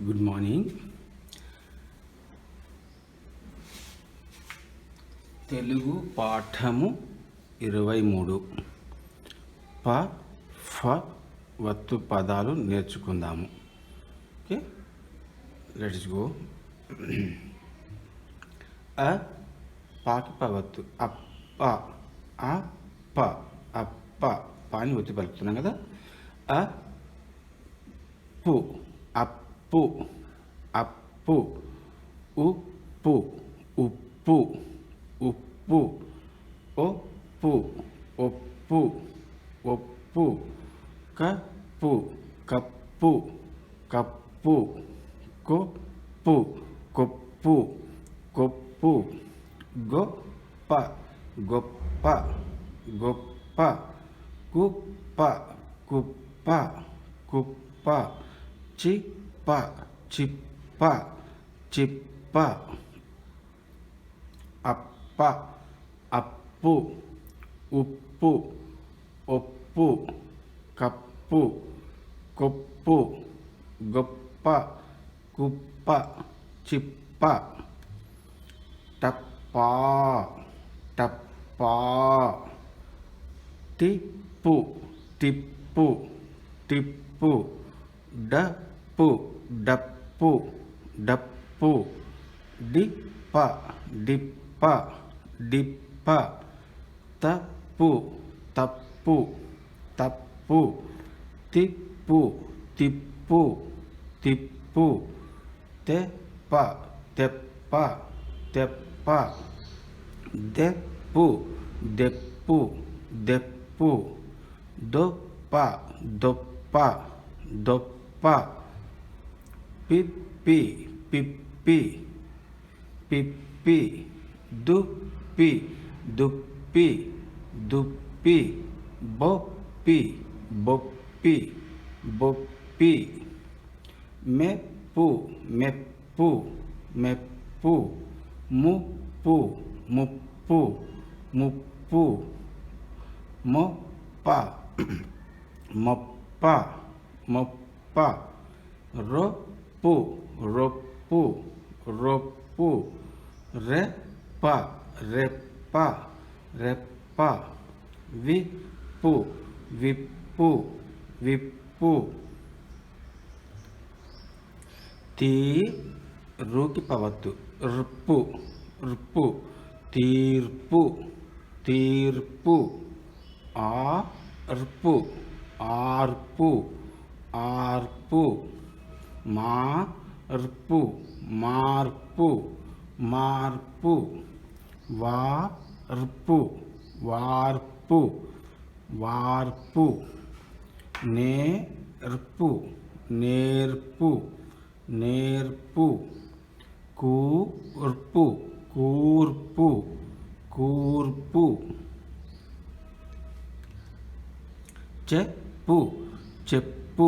Good morning. Telugu పాఠము 23. ప ఫ వత్తు పదాలు నేర్చుకుందాము. Okay, let's go. పాకి పవత్తు అప్ప, అప్ప, అప్ప, పాని ఒత్తి పలుకుతున్నాం కదా. అప్పు, అప్పు, అప్పు, ఉప్పు, ఉప్పు, ఉప్పు, ఒప్పు, ఒప్పు, ఒప్పు, కప్పు, కప్పు, కప్పు, కొప్పు, కొప్పు, కొప్పు, గొప్ప, గొప్ప, గొప్ప, కుప్ప, కుప్ప, కుప్ప, చిప్ప, చిప్ప, చిప్ప, అప్ప, అప్పు, ఉప్పు, ఒప్పు, కప్పు, కొప్పు, గొప్ప, కుప్ప, చిప్ప. టప్పా, టప్పా, టిప్పు, టిప్పు, టిప్పు, డప్పు, డప్పు, డప్పు, డిప్ప, డిప్ప, డిప్ప, తప్పు, తప్పు, తప్పు, తిప్పు, తిప్పు, తిప్పు, తెప్ప, తెప్ప, తెప్ప, దెప్పు, దెప్పు, దెప్పు, దొప్ప, దొప్ప, దొప్ప, పిప్పి, పిప్పి, పిప్పి, దుప్పి, దుప్పి, దుప్పి, బొప్పి, బొప్పి, బొప్పి, మెప్పు, మెప్పు, మెప్పు, ముప్పు, ముప్పు, ముప్పు, మొప్ప, మొప్ప, మొప్ప, రొప్పు, రొప్పు, రొప్పు, రెప్ప, రెప్ప, రెప్ప, విప్పు, విప్పు, విప్పు. రూకి పవత్తు రుప్పు, రుప్పు, తీర్పు, తీర్పు, ఆర్పు, ఆర్పు, ఆర్పు, మార్పు, మార్పు, మార్పు, వార్పు, వార్పు, వార్పు, నేర్పు, నేర్పు, నేర్పు, కూర్పు, కూర్పు, కూర్పు, చెప్పు, చెప్పు,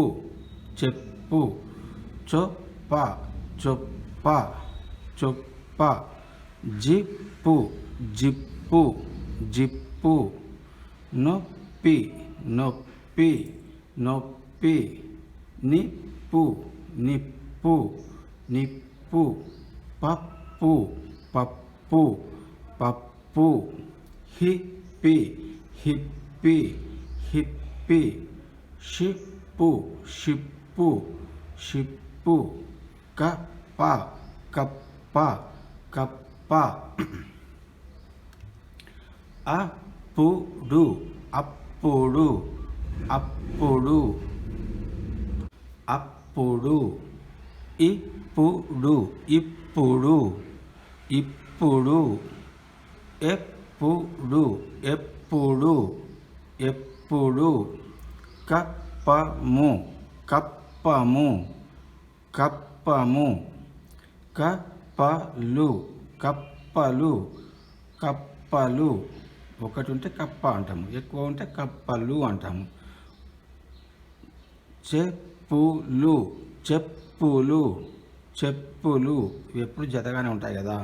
చెప్పు, చొప్ప, చొప్ప, చొప్ప, జిప్పు, జిప్పు, జిప్పు, నొప్పి, నొప్పి, నొప్పి, నిప్పు, నిప్పు, నిప్పు, పప్పు, పప్పు, పప్పు, హిప్పి, హిప్పి, హిప్పి, షిప్పు, షిప్పు, షిప్పు, కప్ప, కప్ప, కప్ప, అప్పుడు, అప్పుడు, అప్పుడు, అప్పుడు, ఇప్పుడు, ఇప్పుడు, ఇప్పుడు, ఎప్పుడు, ఎప్పుడు, ఎప్పుడు, కప్పము, కప్పము, కప్పము, కప్పలు, కప్పలు, కప్పలు. ఒకటి ఉంటే కప్ప అంటాము, ఎక్కువ ఉంటే కప్పలు అంటాము. చెప్పులు, చెప్పులు, చెప్పులు, ఎప్పుడు జతగానే ఉంటాయి కదా.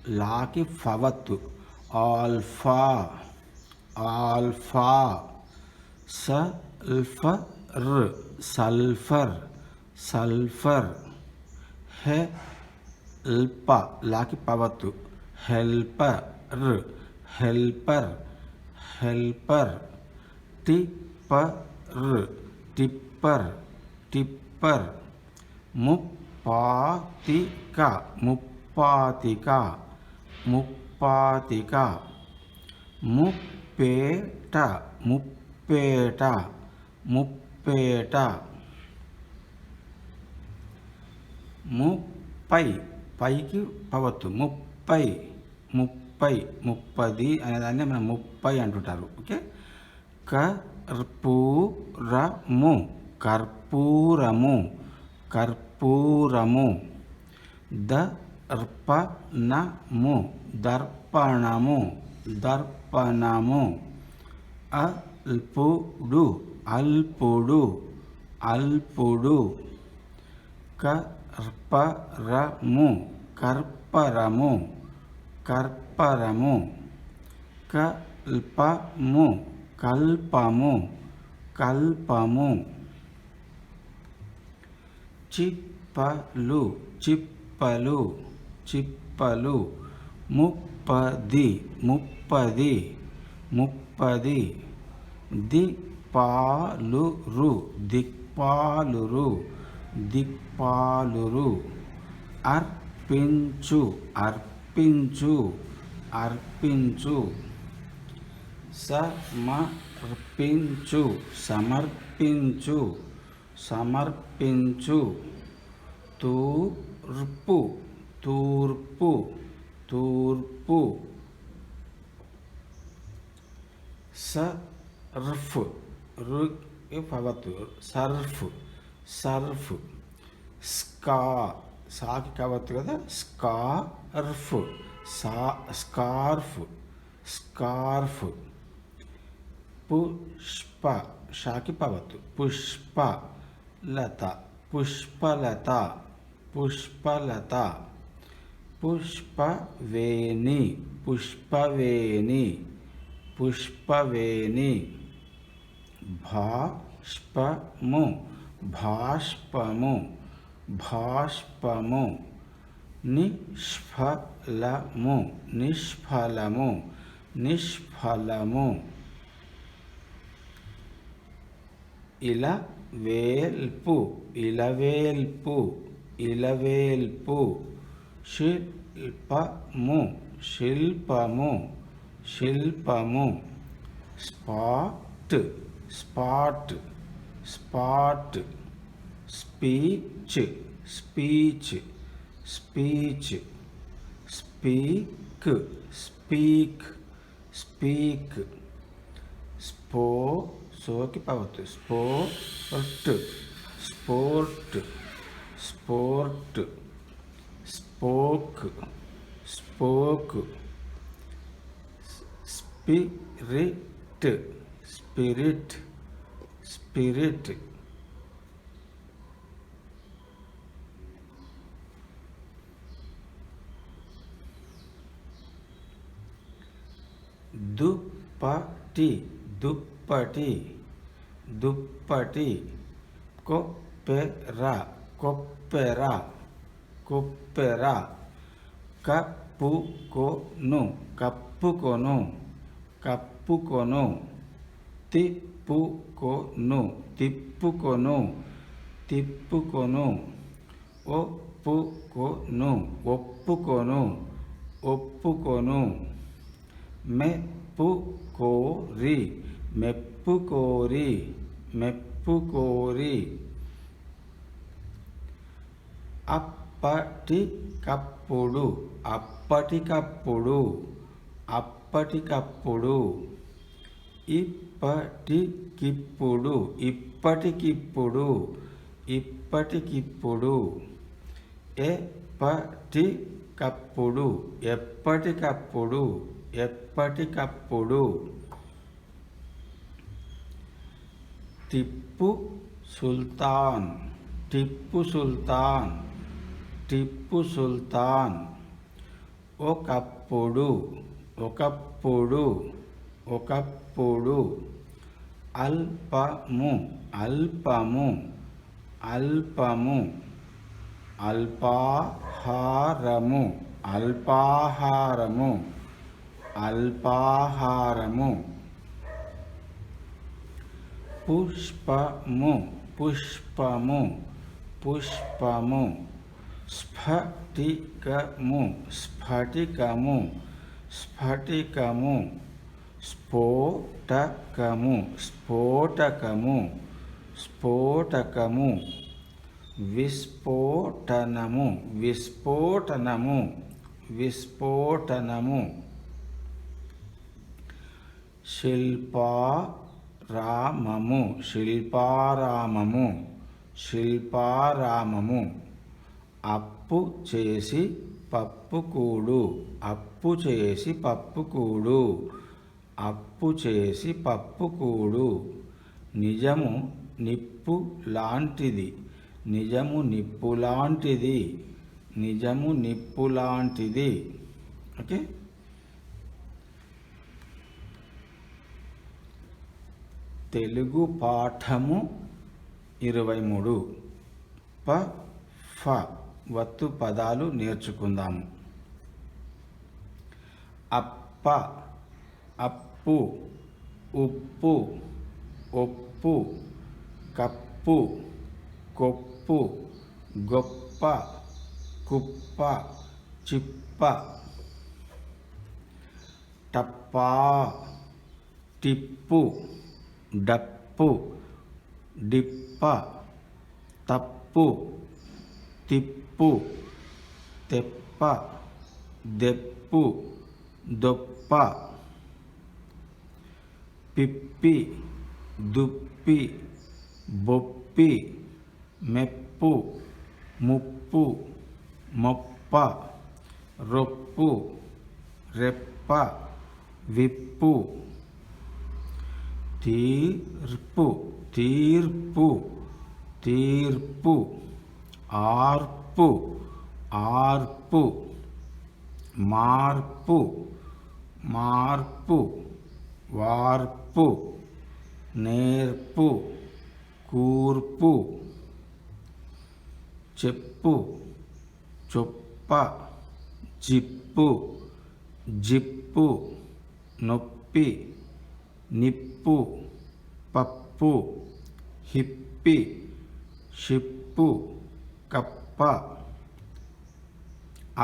లాకి ఫవత్తు alpha, alpha, sulphur sulphur sulphur help लाकी पवतु helper helper helper tipper tipper tipper मुप्पातिका मुप्पातिका मुप्पातिका मुप्पेट मुप्पेट मुप्पेट ముప్పై పైకి పవత్తు ముప్పై ముప్పై ముప్పది అనేదాన్ని మనం ముప్పై అంటుంటారు. ఓకే. కర్పూరము కర్పూరము కర్పూరము దర్పణము దర్పణము దర్పణము అల్పుడు అల్పుడు అల్పుడు కర్పరము కర్పరము కర్పరము కల్పము కల్పము కల్పము చిప్పలు చిప్పలు చిప్పలు ముప్పది ముప్పది ముప్పది దిక్పాలురు దిక్పాలురు దిక్పాలురు అర్పించు అర్పించు అర్పించు సమర్పించు సమర్పించు సమర్పించు తూర్పు తూర్పు తూర్పు సర్ఫ్ పవతు సర్ఫ్ సర్ఫ్ స్కా సాకి కావచ్చు కదా స్కార్ఫ్ స్కార్ఫ్ స్కార్ఫ్ పుష్ప షాకి పవతు పుష్ప లత పుష్పలత పుష్పలత పుష్పవేణి పుష్పవేణి పుష్పవేణి భాష్పము భాష్పము భాష్పము నిష్ఫలము నిష్ఫలము నిష్ఫలము ఇలవేల్పు ఇలవేల్పు ఇలవేల్పు శిల్పము శిల్పము శిల్పము spot spot spot speech speech speech speak speak speak స్పో సోకి పవతు sport sport sport spoke spoke spirit spirit spirit దుప్పటి దుప్పటి దుప్పటి కొప్పెర కొప్పెర కొప్పెర కప్పుకొను కప్పుకొను కప్పుకొను తిప్పుకొను తిప్పుకొను తిప్పుకొను ఒప్పుకొను ఒప్పుకొను ఒప్పుకొను మెప్పుకోరి మెప్పుకోరి మెప్పుకోరి అప్పటికప్పుడు అప్పటికప్పుడు అప్పటికప్పుడు ఇప్పటికిప్పుడు ఇప్పటికిప్పుడు ఇప్పటికిప్పుడు ఎప్పటికప్పుడు ఎప్పటికప్పుడు ఎప్పటికప్పుడు టిప్పు సుల్తాన్ టిప్పు సుల్తాన్ టిప్పు సుల్తాన్ ఒకప్పుడు ఒకప్పుడు ఒకప్పుడు అల్పము అల్పము అల్పము అల్పాహారము అల్పాహారము అల్పాహారము పుష్పము పుష్పము పుష్పము స్ఫటికము స్ఫటికము స్ఫటికము స్ఫోటకము స్ఫోటకము స్ఫోటకము విస్ఫోటనము విస్ఫోటనము విస్ఫోటనము శిల్పారామము శిల్పారామము శిల్పారామము అప్పు చేసి పప్పుకూడు అప్పు చేసి పప్పుకూడు అప్పు చేసి పప్పుకూడు నిజము నిప్పు లాంటిది నిజము నిప్పు లాంటిది నిజము నిప్పు లాంటిది. ఓకే, తెలుగు పాఠము 23 ప ఫ వత్తు పదాలు నేర్చుకుందాము. అప్ప అప్పు ఉప్పు ఒప్పు కప్పు కొప్పు గొప్ప కుప్ప చిప్ప టప్పా టిప్పు డప్పు డిప్ప తప్పు తిప్పు తెప్ప దెప్పు దొప్ప పిప్పి దుప్పి బొప్పి మెప్పు ముప్పు మొప్ప రొప్పు రెప్ప విప్పు తీర్పు తీర్పు తీర్పు ఆర్పు ఆర్పు మార్పు మార్పు వార్పు నేర్పు కూర్పు చెప్పు చొప్ప జిప్పు జిప్పు నొప్పి నిప్పు పప్పు హిప్పి షిప్పు కప్ప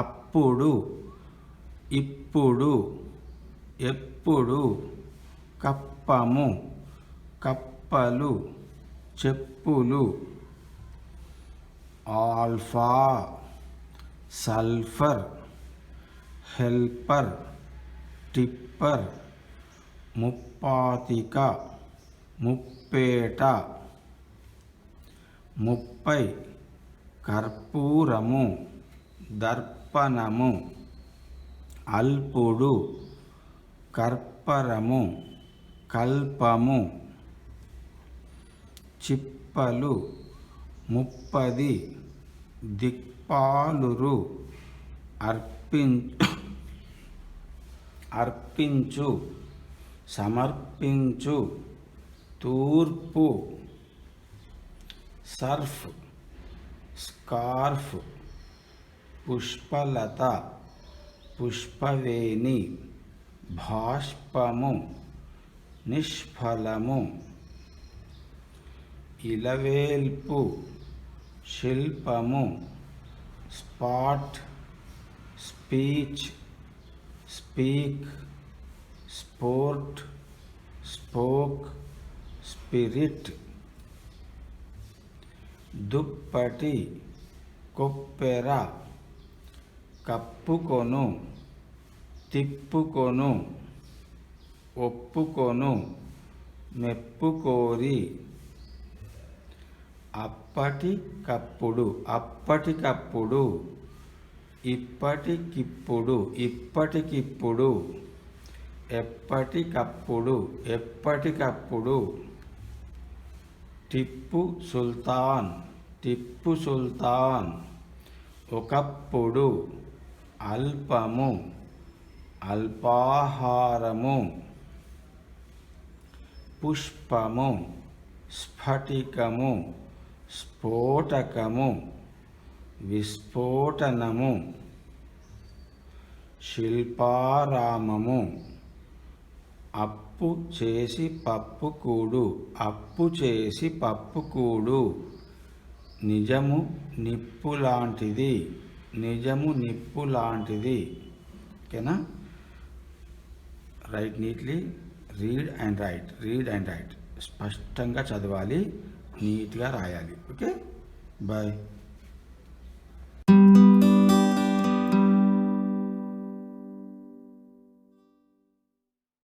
అప్పుడు ఇప్పుడు ఎప్పుడు కప్పము కప్పలు చెప్పులు ఆల్ఫా సల్ఫర్ హెల్పర్ టిప్పర్ ముప్పాతిక ముప్పేట ముప్పై కర్పూరము దర్పణము అల్పుడు కర్పరము కల్పము చిప్పలు ముప్పది దిక్పాలురు అర్పించు సమర్పించు తూర్పు సర్ఫ్ స్కార్ఫ్ పుష్పలత పుష్పవేణి భాష్పము నిష్ఫలము ఇలవేల్పు శిల్పము spot speech speak sport spoke spirit దుప్పటి కొప్పెర కప్పుకొను తిప్పుకొను ఒప్పుకొను మెప్పుకోరి అప్పటికప్పుడు అప్పటికప్పుడు ఇప్పటికిప్పుడు ఇప్పటికిప్పుడు ఎప్పటికప్పుడు ఎప్పటికప్పుడు టిప్పు సుల్తాన్ టిప్పు సుల్తాన్ ఒకప్పుడు అల్పము అల్పాహారము పుష్పము, స్ఫటికము, స్ఫోటకము, విస్ఫోటనము, శిల్పారామము, అప్పు చేసి పప్పు కూడు, అప్పు చేసి పప్పు కూడు, నిజము నిప్పు లాంటిది, నిజము నిప్పు లాంటిది. ఓకేనా? Write neatly, read and write స్పష్టంగా చదవాలి, నీట్గా రాయాలి. Okay, bye.